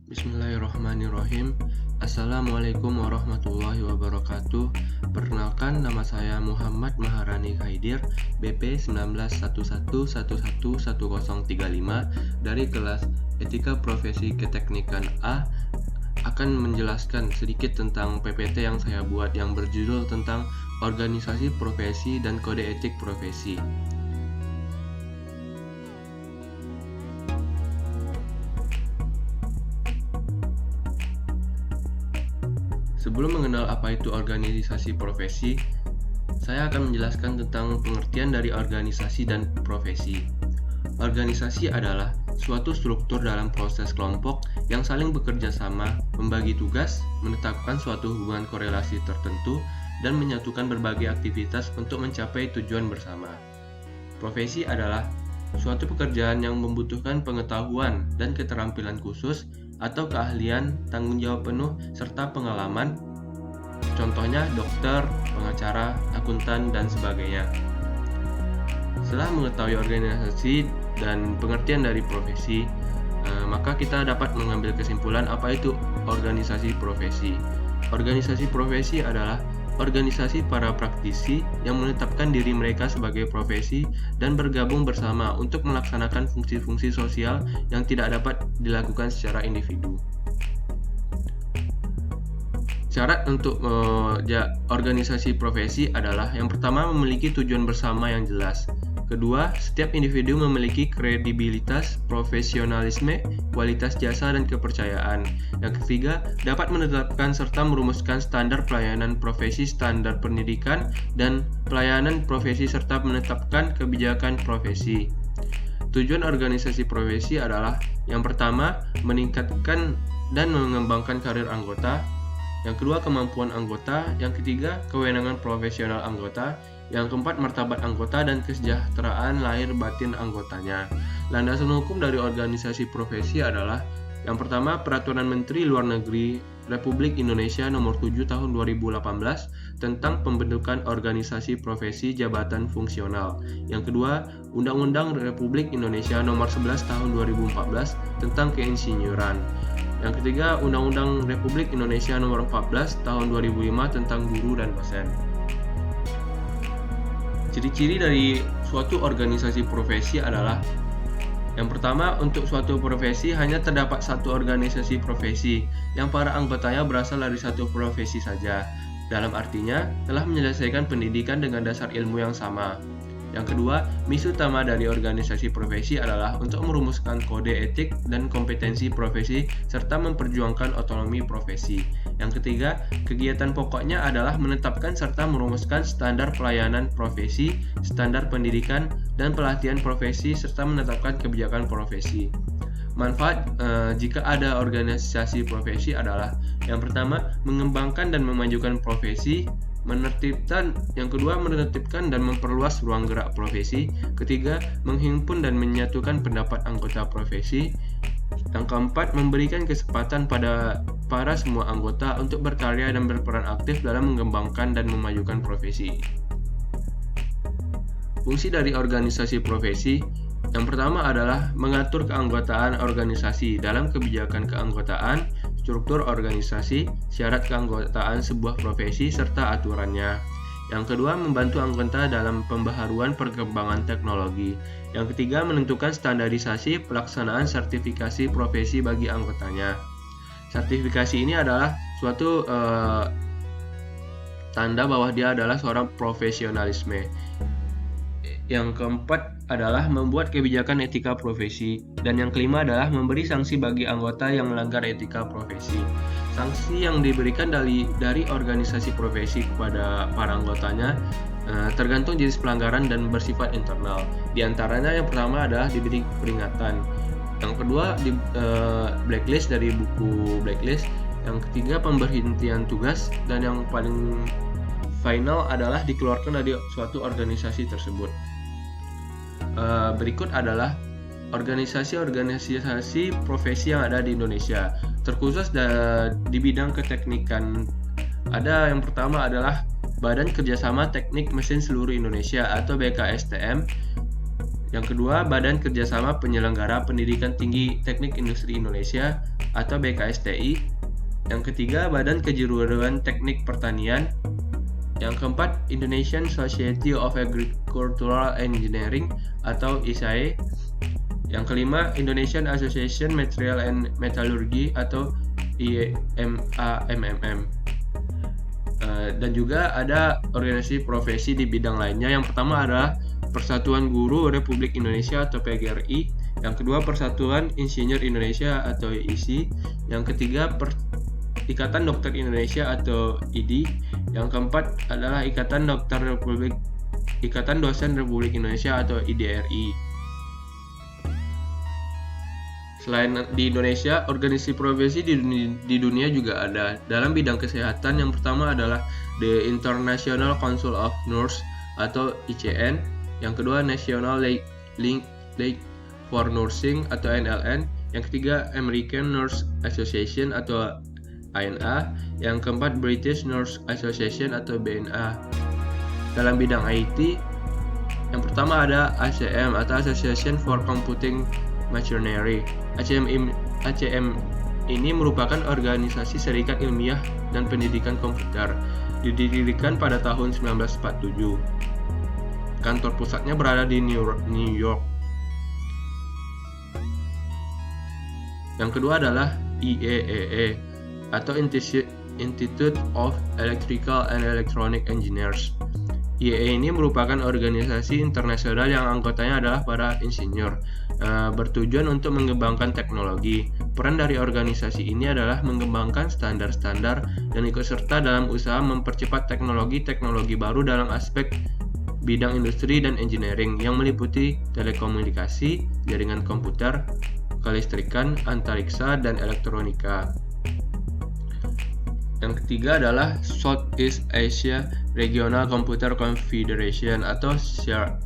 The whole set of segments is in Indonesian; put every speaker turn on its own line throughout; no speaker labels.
Bismillahirrahmanirrahim. Assalamualaikum warahmatullahi wabarakatuh. Perkenalkan, nama saya Muhammad Maharani Khaidir, BP 1911111035 dari kelas Etika Profesi Keteknikan A, akan menjelaskan sedikit tentang PPT yang saya buat yang berjudul tentang organisasi profesi dan kode etik profesi. Sebelum mengenal apa itu organisasi profesi, saya akan menjelaskan tentang pengertian dari organisasi dan profesi. Organisasi adalah suatu struktur dalam proses kelompok yang saling bekerja sama, membagi tugas, menetapkan suatu hubungan korelasi tertentu, dan menyatukan berbagai aktivitas untuk mencapai tujuan bersama. Profesi adalah suatu pekerjaan yang membutuhkan pengetahuan dan keterampilan khusus atau keahlian, tanggung jawab penuh, serta pengalaman. Contohnya dokter, pengacara, akuntan, dan sebagainya. Setelah mengetahui organisasi dan pengertian dari profesi, maka kita dapat mengambil kesimpulan apa itu organisasi profesi. Organisasi profesi adalah organisasi para praktisi yang menetapkan diri mereka sebagai profesi dan bergabung bersama untuk melaksanakan fungsi-fungsi sosial yang tidak dapat dilakukan secara individu. Syarat untuk organisasi profesi adalah yang pertama, memiliki tujuan bersama yang jelas. Kedua, setiap individu memiliki kredibilitas, profesionalisme, kualitas jasa, dan kepercayaan. Yang ketiga, dapat menetapkan serta merumuskan standar pelayanan profesi, standar pendidikan, dan pelayanan profesi, serta menetapkan kebijakan profesi. Tujuan organisasi profesi adalah yang pertama, meningkatkan dan mengembangkan karir anggota. Yang kedua, kemampuan anggota. Yang ketiga, kewenangan profesional anggota. Yang keempat, martabat anggota dan kesejahteraan lahir batin anggotanya. Landasan hukum dari organisasi profesi adalah yang pertama, Peraturan Menteri Luar Negeri Republik Indonesia Nomor 7 Tahun 2018 tentang pembentukan organisasi profesi jabatan fungsional. Yang kedua, Undang-Undang Republik Indonesia Nomor 11 Tahun 2014 tentang keinsinyuran. Yang ketiga, Undang-Undang Republik Indonesia Nomor 14 Tahun 2005 tentang guru dan dosen. Ciri-ciri dari suatu organisasi profesi adalah yang pertama, untuk suatu profesi hanya terdapat satu organisasi profesi yang para anggotanya berasal dari satu profesi saja. Dalam artinya, telah menyelesaikan pendidikan dengan dasar ilmu yang sama. Yang kedua, misi utama dari organisasi profesi adalah untuk merumuskan kode etik dan kompetensi profesi serta memperjuangkan otonomi profesi. Yang ketiga, kegiatan pokoknya adalah menetapkan serta merumuskan standar pelayanan profesi, standar pendidikan, dan pelatihan profesi serta menetapkan kebijakan profesi. Manfaat jika ada organisasi profesi adalah yang pertama, mengembangkan dan memajukan profesi. Yang kedua, menertibkan dan memperluas ruang gerak profesi. Ketiga, menghimpun dan menyatukan pendapat anggota profesi. Yang keempat, memberikan kesempatan pada para semua anggota untuk berkarya dan berperan aktif dalam mengembangkan dan memajukan profesi. Fungsi dari organisasi profesi yang pertama adalah mengatur keanggotaan organisasi dalam kebijakan keanggotaan, struktur organisasi, syarat keanggotaan sebuah profesi, serta aturannya. Yang kedua, membantu anggota dalam pembaharuan perkembangan teknologi. Yang ketiga, menentukan standarisasi pelaksanaan sertifikasi profesi bagi anggotanya. Sertifikasi ini adalah suatu tanda bahwa dia adalah seorang profesionalisme. Yang keempat adalah membuat kebijakan etika profesi, dan yang kelima adalah memberi sanksi bagi anggota yang melanggar etika profesi. Sanksi yang diberikan dari organisasi profesi kepada para anggotanya tergantung jenis pelanggaran dan bersifat internal. Di antaranya yang pertama adalah diberi peringatan, yang kedua di blacklist dari buku blacklist, yang ketiga pemberhentian tugas, dan yang paling final adalah dikeluarkan dari suatu organisasi tersebut. Berikut adalah organisasi-organisasi profesi yang ada di Indonesia, terkhusus di bidang keteknikan. Ada yang pertama adalah Badan Kerjasama Teknik Mesin Seluruh Indonesia atau BKSTM. Yang kedua, Badan Kerjasama Penyelenggara Pendidikan Tinggi Teknik Industri Indonesia atau BKSTI. Yang ketiga, Badan Kejuruan Teknik Pertanian. Yang keempat, Indonesian Society of Agricultural Engineering atau ISAE. Yang kelima, Indonesian Association Material and Metallurgy atau IMAMMM. Dan juga ada organisasi profesi di bidang lainnya. Yang pertama adalah Persatuan Guru Republik Indonesia atau PGRI. Yang kedua, Persatuan Insinyur Indonesia atau ISI. Yang ketiga, Ikatan Dokter Indonesia atau IDI. Yang keempat adalah Ikatan Dosen Republik Indonesia atau IDRI. Selain di Indonesia, organisasi profesi di dunia juga ada. Dalam bidang kesehatan, yang pertama adalah The International Council of Nurses atau ICN. Yang kedua, National League for Nursing atau NLN. Yang ketiga, American Nurse Association atau ANA. Yang keempat, British Nurse Association atau BNA. Dalam bidang IT, yang pertama ada ACM atau Association for Computing Machinery. ACM ini merupakan organisasi serikat ilmiah dan pendidikan komputer. Didirikan pada tahun 1947. Kantor pusatnya berada di New York. Yang kedua adalah IEEE atau Institute of Electrical and Electronic Engineers. IEEE ini merupakan organisasi internasional yang anggotanya adalah para insinyur, bertujuan untuk mengembangkan teknologi. Peran dari organisasi ini adalah mengembangkan standar-standar dan ikut serta dalam usaha mempercepat teknologi baru dalam aspek bidang industri dan engineering yang meliputi telekomunikasi, jaringan komputer, kelistrikan, antariksa, dan elektronika. Yang ketiga adalah Southeast Asia Regional Computer Confederation atau SEARCC.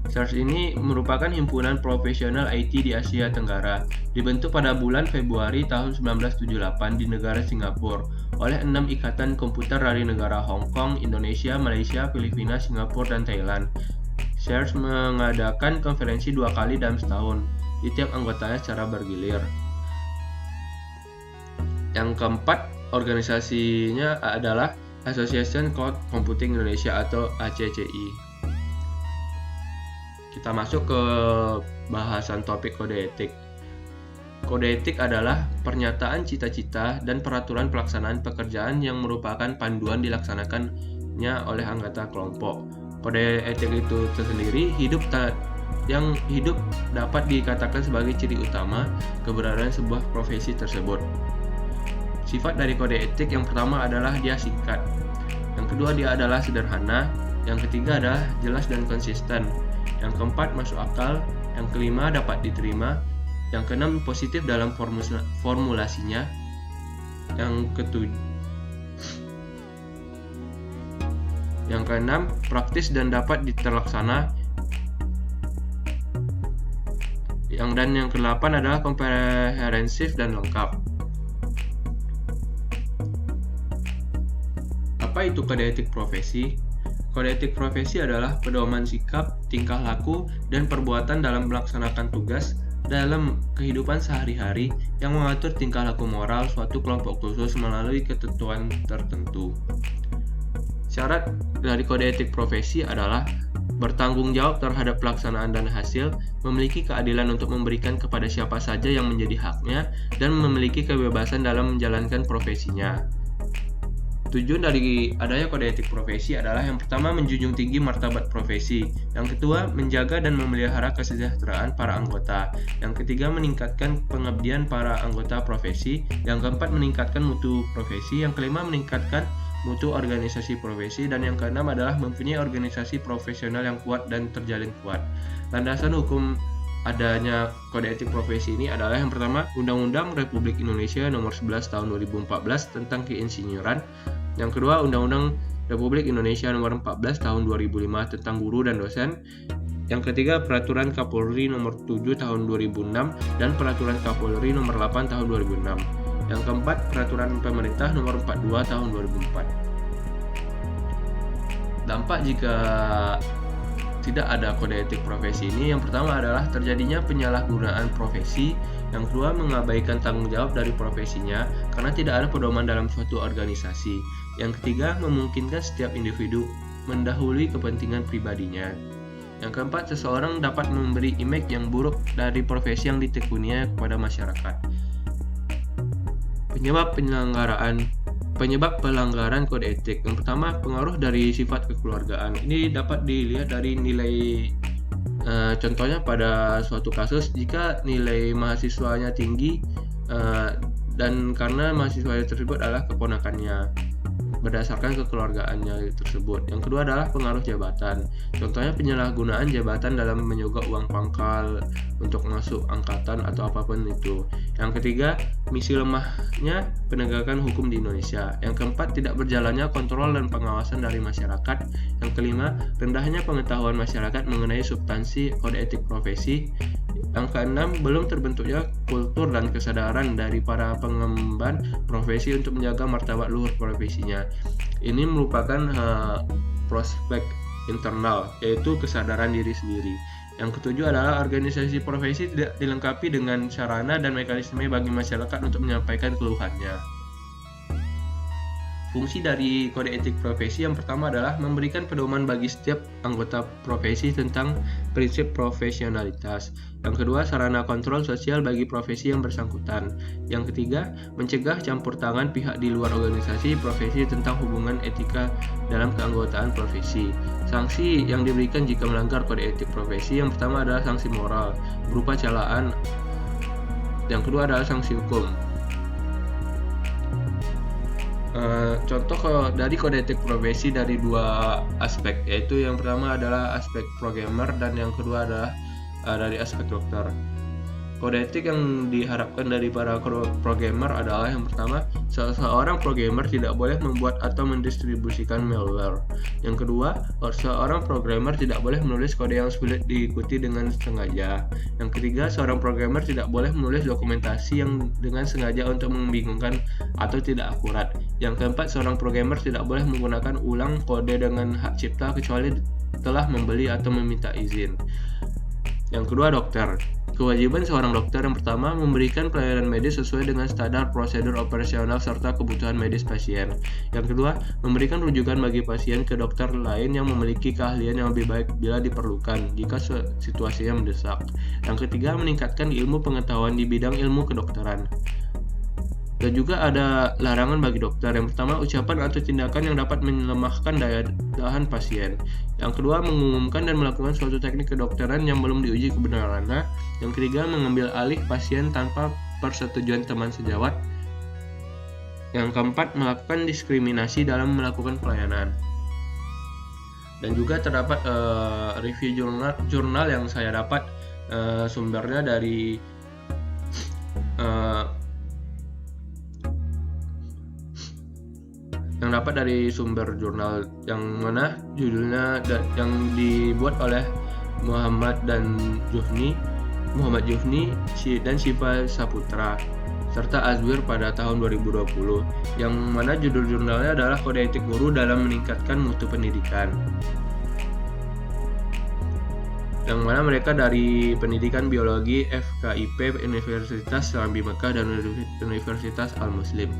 SEARC ini merupakan himpunan profesional IT di Asia Tenggara, dibentuk pada bulan Februari tahun 1978 di negara Singapura oleh 6 ikatan komputer dari negara Hong Kong, Indonesia, Malaysia, Filipina, Singapura, dan Thailand. SEARC mengadakan konferensi 2 kali dalam setahun, di tiap anggotanya secara bergilir. Yang keempat, organisasinya adalah Association Cloud Computing Indonesia atau ACCI. Kita masuk ke bahasan topik kode etik. Kode etik adalah pernyataan cita-cita dan peraturan pelaksanaan pekerjaan yang merupakan panduan dilaksanakannya oleh anggota kelompok. Kode etik itu tersendiri yang hidup dapat dikatakan sebagai ciri utama keberadaan sebuah profesi tersebut. Sifat dari kode etik yang pertama adalah dia singkat. Yang kedua, dia adalah sederhana. Yang ketiga adalah jelas dan konsisten. Yang keempat, masuk akal. Yang kelima, dapat diterima. Yang keenam, positif dalam formulasinya. Yang keenam, praktis dan dapat terlaksana. Dan yang kedelapan adalah komprehensif dan lengkap. Apa itu kode etik profesi? Kode etik profesi adalah pedoman sikap, tingkah laku, dan perbuatan dalam melaksanakan tugas dalam kehidupan sehari-hari yang mengatur tingkah laku moral suatu kelompok khusus melalui ketentuan tertentu. Syarat dari kode etik profesi adalah bertanggung jawab terhadap pelaksanaan dan hasil, memiliki keadilan untuk memberikan kepada siapa saja yang menjadi haknya, dan memiliki kebebasan dalam menjalankan profesinya. Tujuan dari adanya kode etik profesi adalah yang pertama, menjunjung tinggi martabat profesi. Yang kedua, menjaga dan memelihara kesejahteraan para anggota. Yang ketiga, meningkatkan pengabdian para anggota profesi. Yang keempat, meningkatkan mutu profesi. Yang kelima, meningkatkan mutu organisasi profesi. Dan yang keenam adalah mempunyai organisasi profesional yang kuat dan terjalin kuat. Landasan hukum adanya kode etik profesi ini adalah yang pertama, Undang-Undang Republik Indonesia Nomor 11 Tahun 2014 tentang keinsinyuran. Yang kedua, Undang-Undang Republik Indonesia Nomor 14 Tahun 2005 tentang guru dan dosen. Yang ketiga, Peraturan Kapolri Nomor 7 Tahun 2006 dan Peraturan Kapolri Nomor 8 Tahun 2006. Yang keempat, Peraturan Pemerintah Nomor 42 Tahun 2004. Dampak jika tidak ada kode etik profesi ini, yang pertama adalah terjadinya penyalahgunaan profesi, yang kedua mengabaikan tanggung jawab dari profesinya karena tidak ada pedoman dalam suatu organisasi, yang ketiga memungkinkan setiap individu mendahului kepentingan pribadinya, yang keempat seseorang dapat memberi image yang buruk dari profesi yang ditekuninya kepada masyarakat. Penyebab pelanggaran kode etik. Yang pertama, pengaruh dari sifat kekeluargaan. Ini dapat dilihat dari nilai, contohnya pada suatu kasus jika nilai mahasiswanya tinggi dan karena mahasiswa tersebut adalah keponakannya berdasarkan kekeluargaannya tersebut. Yang kedua adalah pengaruh jabatan. Contohnya penyalahgunaan jabatan dalam menyogok uang pangkal untuk masuk angkatan atau apapun itu. Yang ketiga, misi lemahnya penegakan hukum di Indonesia. Yang keempat, tidak berjalannya kontrol dan pengawasan dari masyarakat. Yang kelima, rendahnya pengetahuan masyarakat mengenai substansi kode etik profesi. Yang keenam, belum terbentuknya kultur dan kesadaran dari para pengemban profesi untuk menjaga martabat luhur profesinya. Ini merupakan prospek internal, yaitu kesadaran diri sendiri. Yang ketujuh adalah organisasi profesi tidak dilengkapi dengan sarana dan mekanisme bagi masyarakat untuk menyampaikan keluhannya. Fungsi dari kode etik profesi yang pertama adalah memberikan pedoman bagi setiap anggota profesi tentang prinsip profesionalitas. Yang kedua, sarana kontrol sosial bagi profesi yang bersangkutan. Yang ketiga, mencegah campur tangan pihak di luar organisasi profesi tentang hubungan etika dalam keanggotaan profesi. Sanksi yang diberikan jika melanggar kode etik profesi yang pertama adalah sanksi moral berupa celaan. Yang kedua adalah sanksi hukum. Contoh dari kode etik profesi dari dua aspek, yaitu yang pertama adalah aspek programmer dan yang kedua adalah dari aspek dokter. Kode etik yang diharapkan dari para programmer adalah yang pertama, seorang programmer tidak boleh membuat atau mendistribusikan malware. Yang kedua, seorang programmer tidak boleh menulis kode yang sulit diikuti dengan sengaja. Yang ketiga, seorang programmer tidak boleh menulis dokumentasi yang dengan sengaja untuk membingungkan atau tidak akurat. Yang keempat, seorang programmer tidak boleh menggunakan ulang kode dengan hak cipta kecuali telah membeli atau meminta izin. Yang kedua, dokter. Kewajiban seorang dokter yang pertama memberikan pelayanan medis sesuai dengan standar prosedur operasional serta kebutuhan medis pasien. Yang kedua, memberikan rujukan bagi pasien ke dokter lain yang memiliki keahlian yang lebih baik bila diperlukan jika situasinya mendesak. Yang ketiga, meningkatkan ilmu pengetahuan di bidang ilmu kedokteran. Dan juga ada larangan bagi dokter. Yang pertama, ucapan atau tindakan yang dapat melemahkan daya tahan pasien. Yang kedua, mengumumkan dan melakukan suatu teknik kedokteran yang belum diuji kebenarannya. Yang ketiga, mengambil alih pasien tanpa persetujuan teman sejawat. Yang keempat, melakukan diskriminasi dalam melakukan pelayanan. Dan juga terdapat review jurnal yang saya dapat sumbernya dari sumber jurnal yang mana judulnya yang dibuat oleh Muhammad Jufni dan Shiva Saputra serta Azwir pada tahun 2020, yang mana judul jurnalnya adalah Kode Etik Guru dalam Meningkatkan Mutu Pendidikan, yang mana mereka dari Pendidikan Biologi FKIP Universitas Serambi Mekah dan Universitas Al-Muslim.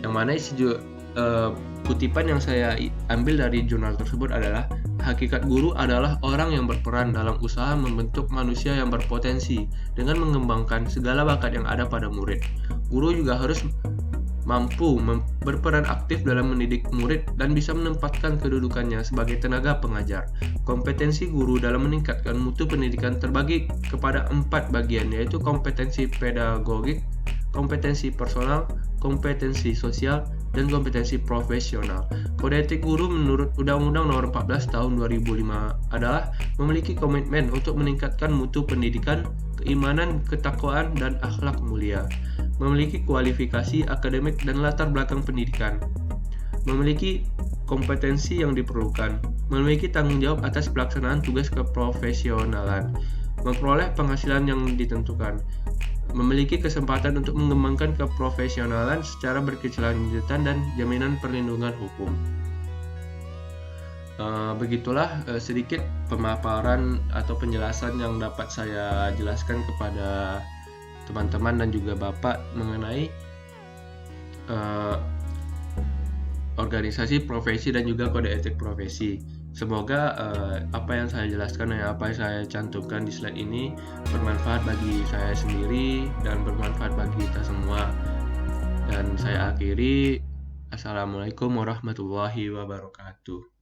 Yang mana kutipan yang saya ambil dari jurnal tersebut adalah, hakikat guru adalah orang yang berperan dalam usaha membentuk manusia yang berpotensi dengan mengembangkan segala bakat yang ada pada murid. Guru juga harus mampu berperan aktif dalam mendidik murid dan bisa menempatkan kedudukannya sebagai tenaga pengajar. Kompetensi guru dalam meningkatkan mutu pendidikan terbagi kepada 4 bagian, yaitu kompetensi pedagogik, kompetensi personal, kompetensi sosial, dan kompetensi profesional. Kode etik guru menurut Undang-Undang Nomor 14 Tahun 2005 adalah memiliki komitmen untuk meningkatkan mutu pendidikan, keimanan, ketakwaan, dan akhlak mulia, memiliki kualifikasi akademik dan latar belakang pendidikan, memiliki kompetensi yang diperlukan, memiliki tanggung jawab atas pelaksanaan tugas keprofesionalan, memperoleh penghasilan yang ditentukan, memiliki kesempatan untuk mengembangkan keprofesionalan secara berkelanjutan dan jaminan perlindungan hukum. Begitulah sedikit pemaparan atau penjelasan yang dapat saya jelaskan kepada teman-teman dan juga Bapak mengenai organisasi profesi dan juga kode etik profesi. Semoga apa yang saya jelaskan dan apa yang saya cantumkan di slide ini bermanfaat bagi saya sendiri dan bermanfaat bagi kita semua. Dan saya akhiri, Assalamualaikum warahmatullahi wabarakatuh.